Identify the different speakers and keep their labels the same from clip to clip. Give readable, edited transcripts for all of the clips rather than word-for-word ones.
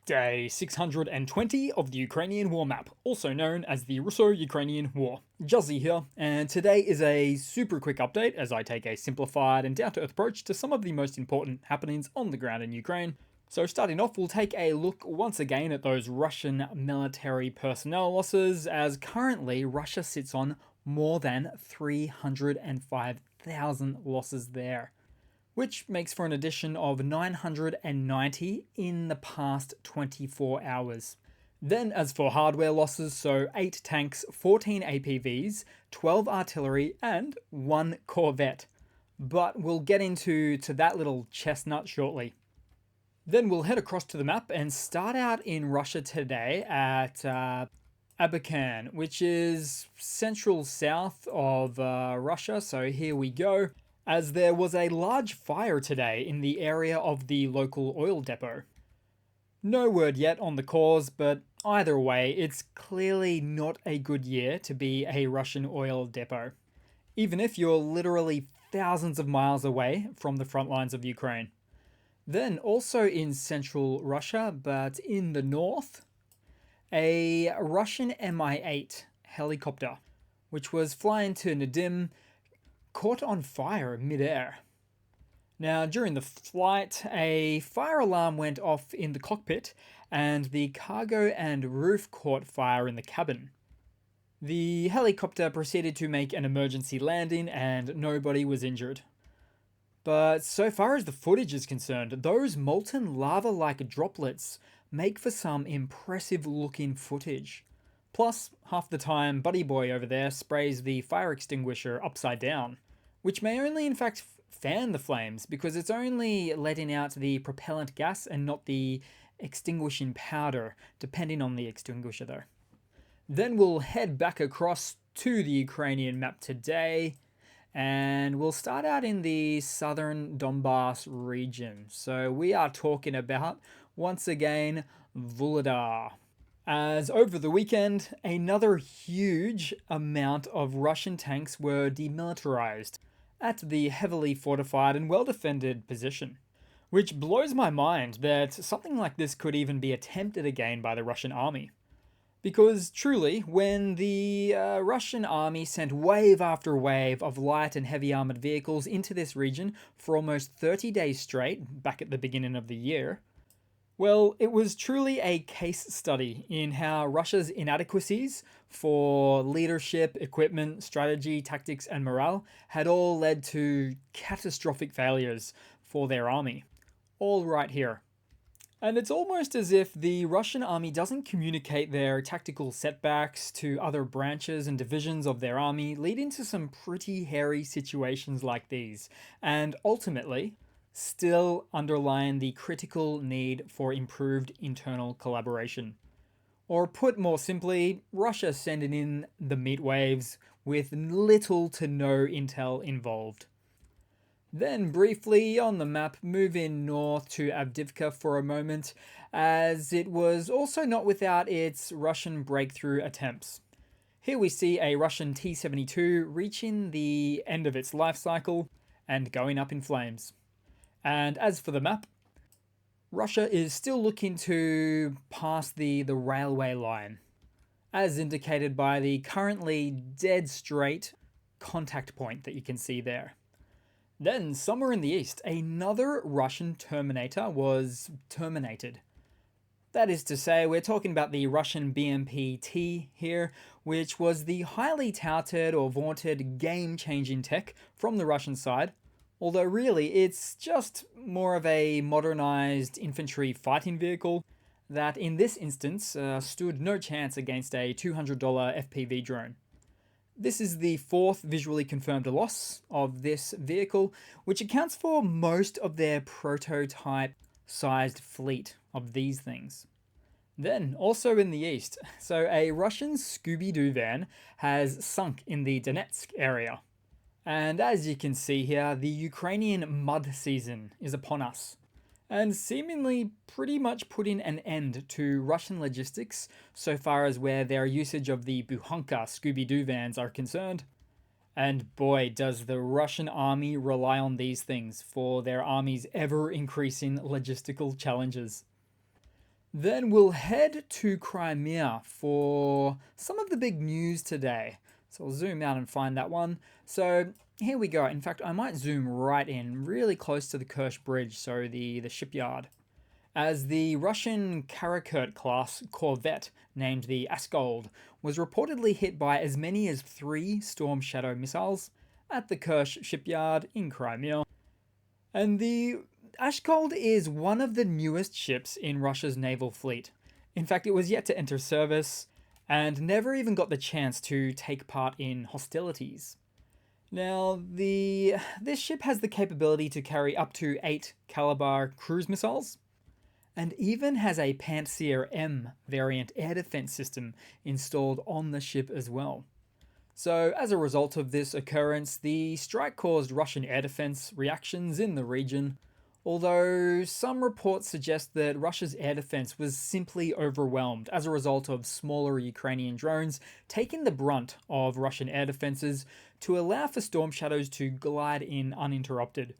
Speaker 1: Day 620 of the Ukrainian War Map, also known as the Russo-Ukrainian War. Juzzy here, and today is a super quick update as I take a simplified and down-to-earth approach to some of the most important happenings on the ground in Ukraine. So starting off, we'll take a look once again at those Russian military personnel losses, as currently Russia sits on more than 305,000 losses there, which makes for an addition of 990 in the past 24 hours. Then as for hardware losses, so 8 tanks, 14 APVs, 12 artillery, and 1 corvette. But we'll get into that little chestnut shortly. Then we'll head across to the map and start out in Russia today at Abakan, which is central south of Russia, so here we go, as there was a large fire today in the area of the local oil depot. No word yet on the cause, but either way, it's clearly not a good year to be a Russian oil depot, even if you're literally thousands of miles away from the front lines of Ukraine. Then also in central Russia, but in the north, a Russian Mi-8 helicopter, which was flying to Nadim, caught on fire mid-air. Now, during the flight, a fire alarm went off in the cockpit, and the cargo and roof caught fire in the cabin. The helicopter proceeded to make an emergency landing, and nobody was injured. But so far as the footage is concerned, those molten lava-like droplets make for some impressive-looking footage. Plus, half the time, Buddy Boy over there sprays the fire extinguisher upside down, which may only in fact fan the flames because it's only letting out the propellant gas and not the extinguishing powder, depending on the extinguisher though. Then we'll head back across to the Ukrainian map today, and we'll start out in the southern Donbass region. So we are talking about, once again, Vuhledar. As over the weekend, another huge amount of Russian tanks were demilitarized at the heavily fortified and well-defended position, which blows my mind that something like this could even be attempted again by the Russian army. Because truly, when the Russian army sent wave after wave of light and heavy armored vehicles into this region for almost 30 days straight back at the beginning of the year, well, it was truly a case study in how Russia's inadequacies for leadership, equipment, strategy, tactics, and morale had all led to catastrophic failures for their army. All right here. And it's almost as if the Russian army doesn't communicate their tactical setbacks to other branches and divisions of their army, leading to some pretty hairy situations like these, and ultimately still underline the critical need for improved internal collaboration. Or put more simply, Russia sending in the meat waves with little to no intel involved. Then briefly on the map, moving north to Avdiivka for a moment, as it was also not without its Russian breakthrough attempts. Here we see a Russian T-72 reaching the end of its life cycle and going up in flames. And as for the map, Russia is still looking to pass the railway line, as indicated by the currently dead straight contact point that you can see there. Then, somewhere in the east, another Russian Terminator was terminated. That is to say, we're talking about the Russian BMP-T here, which was the highly touted or vaunted game-changing tech from the Russian side, although really it's just more of a modernized infantry fighting vehicle that in this instance stood no chance against a $200 FPV drone. This is the fourth visually confirmed loss of this vehicle, which accounts for most of their prototype-sized fleet of these things. Then, also in the east, so a Russian Scooby-Doo van has sunk in the Donetsk area. And as you can see here, the Ukrainian mud season is upon us, and seemingly pretty much putting an end to Russian logistics so far as where their usage of the Buhanka Scooby-Doo vans are concerned. And boy, does the Russian army rely on these things for their army's ever-increasing logistical challenges. Then we'll head to Crimea for some of the big news today. So I'll zoom out and find that one. So here we go. In fact, I might zoom right in, really close to the Kerch Bridge, so the shipyard. As the Russian Karakurt class corvette, named the Askold, was reportedly hit by as many as 3 Storm Shadow missiles at the Kerch shipyard in Crimea. And the Askold is one of the newest ships in Russia's naval fleet. In fact, it was yet to enter service and never even got the chance to take part in hostilities. Now, this ship has the capability to carry up to 8 caliber cruise missiles, and even has a Pantsir M variant air defense system installed on the ship as well. So, as a result of this occurrence, the strike caused Russian air defense reactions in the region, although some reports suggest that Russia's air defense was simply overwhelmed as a result of smaller Ukrainian drones taking the brunt of Russian air defenses to allow for Storm Shadows to glide in uninterrupted.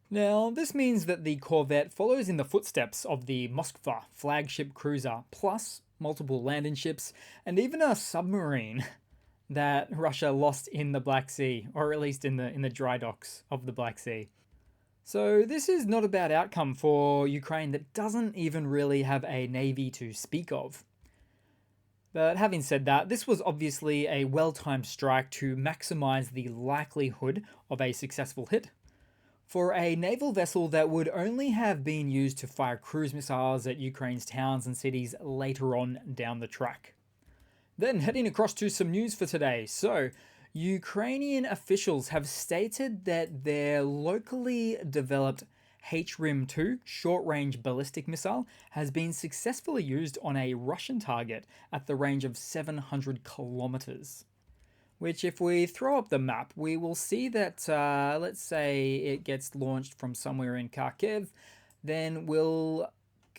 Speaker 1: Now, this means that the corvette follows in the footsteps of the Moskva flagship cruiser, plus multiple landing ships, and even a submarine that Russia lost in the Black Sea, or at least in the dry docks of the Black Sea. So this is not a bad outcome for Ukraine that doesn't even really have a navy to speak of. But having said that, this was obviously a well-timed strike to maximize the likelihood of a successful hit for a naval vessel that would only have been used to fire cruise missiles at Ukraine's towns and cities later on down the track. Then heading across to some news for today. So, Ukrainian officials have stated that their locally developed HRIM-2 short-range ballistic missile has been successfully used on a Russian target at the range of 700 kilometers. Which, if we throw up the map, we will see that, let's say it gets launched from somewhere in Kharkiv, then we'll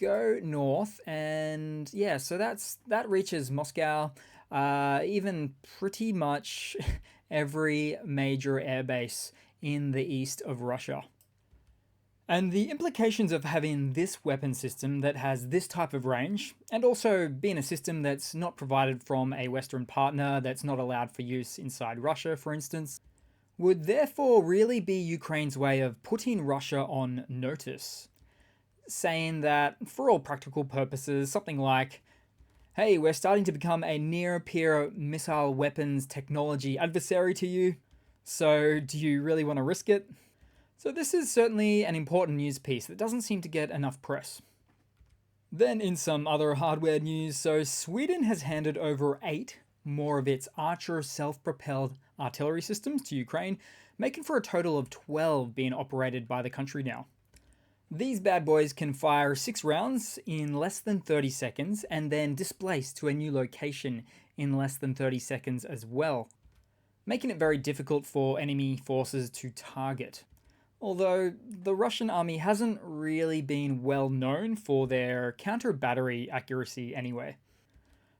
Speaker 1: go north, and yeah, so that reaches Moscow, even pretty much every major airbase in the east of Russia. And the implications of having this weapon system that has this type of range, and also being a system that's not provided from a Western partner, that's not allowed for use inside Russia, for instance, would therefore really be Ukraine's way of putting Russia on notice. Saying that, for all practical purposes, something like, hey, we're starting to become a near-peer missile weapons technology adversary to you, so do you really want to risk it? So this is certainly an important news piece that doesn't seem to get enough press. Then in some other hardware news, so Sweden has handed over 8 more of its Archer self-propelled artillery systems to Ukraine, making for a total of 12 being operated by the country now. These bad boys can fire 6 rounds in less than 30 seconds and then displace to a new location in less than 30 seconds as well, making it very difficult for enemy forces to target. Although the Russian army hasn't really been well known for their counter-battery accuracy anyway.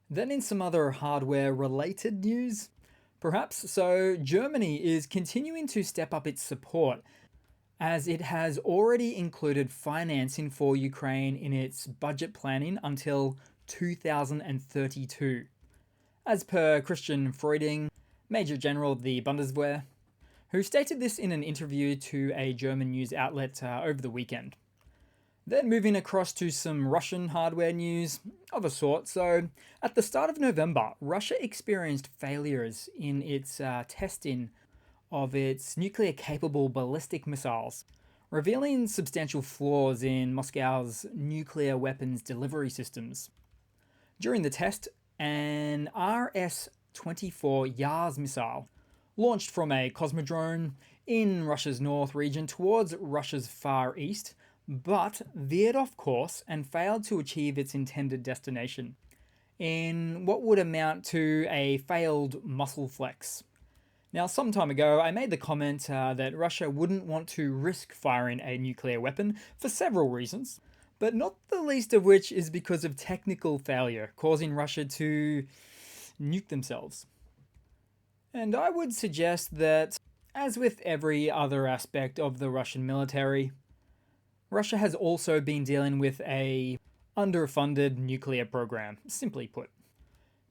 Speaker 1: Then in some other hardware-related news, perhaps, so Germany is continuing to step up its support as it has already included financing for Ukraine in its budget planning until 2032. As per Christian Freuding, Major General of the Bundeswehr, who stated this in an interview to a German news outlet over the weekend. Then moving across to some Russian hardware news of a sort. So, at the start of November, Russia experienced failures in its testing of its nuclear-capable ballistic missiles, revealing substantial flaws in Moscow's nuclear weapons delivery systems. During the test, an RS-24 Yars missile launched from a cosmodrome in Russia's north region towards Russia's far east, but veered off course and failed to achieve its intended destination, in what would amount to a failed muscle flex. Now, some time ago, I made the comment that Russia wouldn't want to risk firing a nuclear weapon for several reasons, but not the least of which is because of technical failure, causing Russia to nuke themselves. And I would suggest that, as with every other aspect of the Russian military, Russia has also been dealing with a underfunded nuclear program, simply put.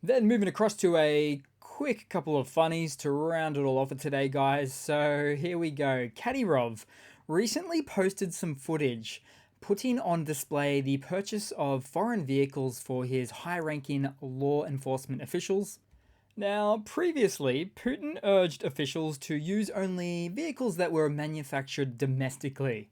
Speaker 1: Then moving across to a quick couple of funnies to round it all off for today, guys. So here we go. Kadyrov recently posted some footage putting on display the purchase of foreign vehicles for his high-ranking law enforcement officials. Now, previously, Putin urged officials to use only vehicles that were manufactured domestically.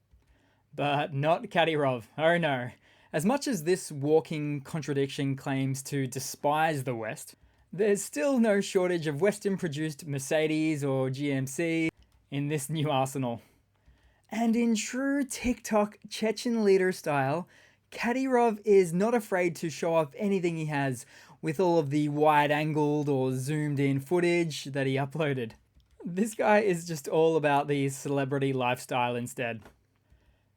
Speaker 1: But not Kadyrov. Oh no. As much as this walking contradiction claims to despise the West, there's still no shortage of Western-produced Mercedes or GMC in this new arsenal. And in true TikTok Chechen leader style, Kadyrov is not afraid to show off anything he has with all of the wide-angled or zoomed-in footage that he uploaded. This guy is just all about the celebrity lifestyle instead.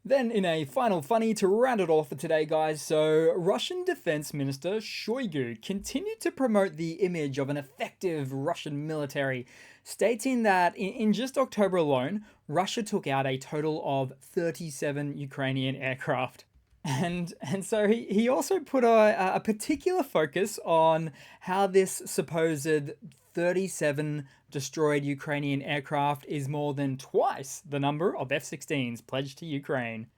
Speaker 1: Then in a final funny to round it off for today, guys, so Russian Defense Minister Shoigu continued to promote the image of an effective Russian military, stating that in just October alone, Russia took out a total of 37 Ukrainian aircraft. And so he also put a particular focus on how this supposed 37 destroyed Ukrainian aircraft is more than twice the number of F-16s pledged to Ukraine.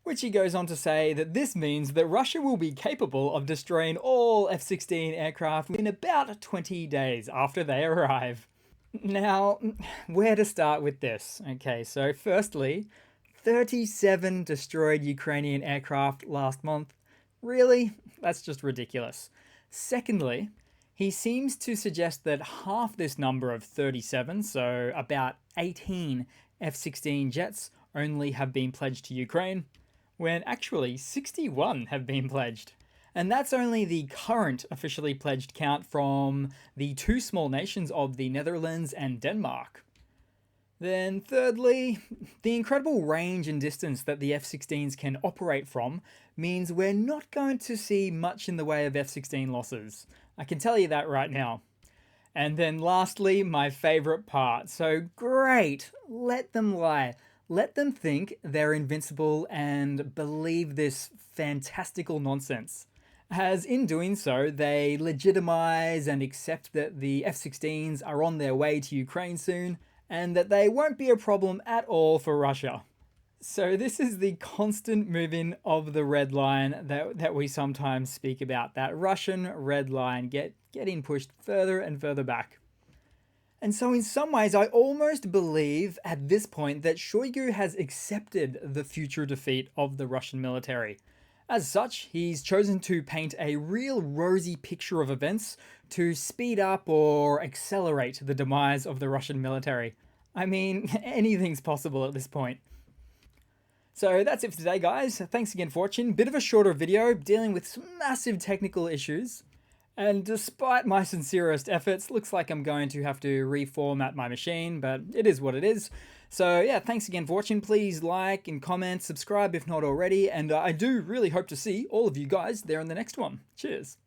Speaker 1: Which he goes on to say that this means that Russia will be capable of destroying all F-16 aircraft in about 20 days after they arrive. Now, where to start with this? Okay, so firstly, 37 destroyed Ukrainian aircraft last month. Really? That's just ridiculous. Secondly, he seems to suggest that half this number of 37, so about 18 F-16 jets, only have been pledged to Ukraine, when actually 61 have been pledged. And that's only the current officially pledged count from the two small nations of the Netherlands and Denmark. Then thirdly, the incredible range and distance that the F-16s can operate from means we're not going to see much in the way of F-16 losses. I can tell you that right now. And then lastly, my favorite part. So great, let them lie. Let them think they're invincible and believe this fantastical nonsense. As in doing so, they legitimize and accept that the F-16s are on their way to Ukraine soon, and that they won't be a problem at all for Russia. So this is the constant moving of the red line that we sometimes speak about, that Russian red line getting pushed further and further back. And so in some ways, I almost believe at this point that Shoigu has accepted the future defeat of the Russian military. As such, he's chosen to paint a real rosy picture of events to speed up or accelerate the demise of the Russian military. I mean, anything's possible at this point. So that's it for today, guys. Thanks again for watching. Bit of a shorter video dealing with some massive technical issues. And despite my sincerest efforts, looks like I'm going to have to reformat my machine, but it is what it is. So yeah, thanks again for watching. Please like and comment, subscribe if not already, and I do really hope to see all of you guys there in the next one. Cheers.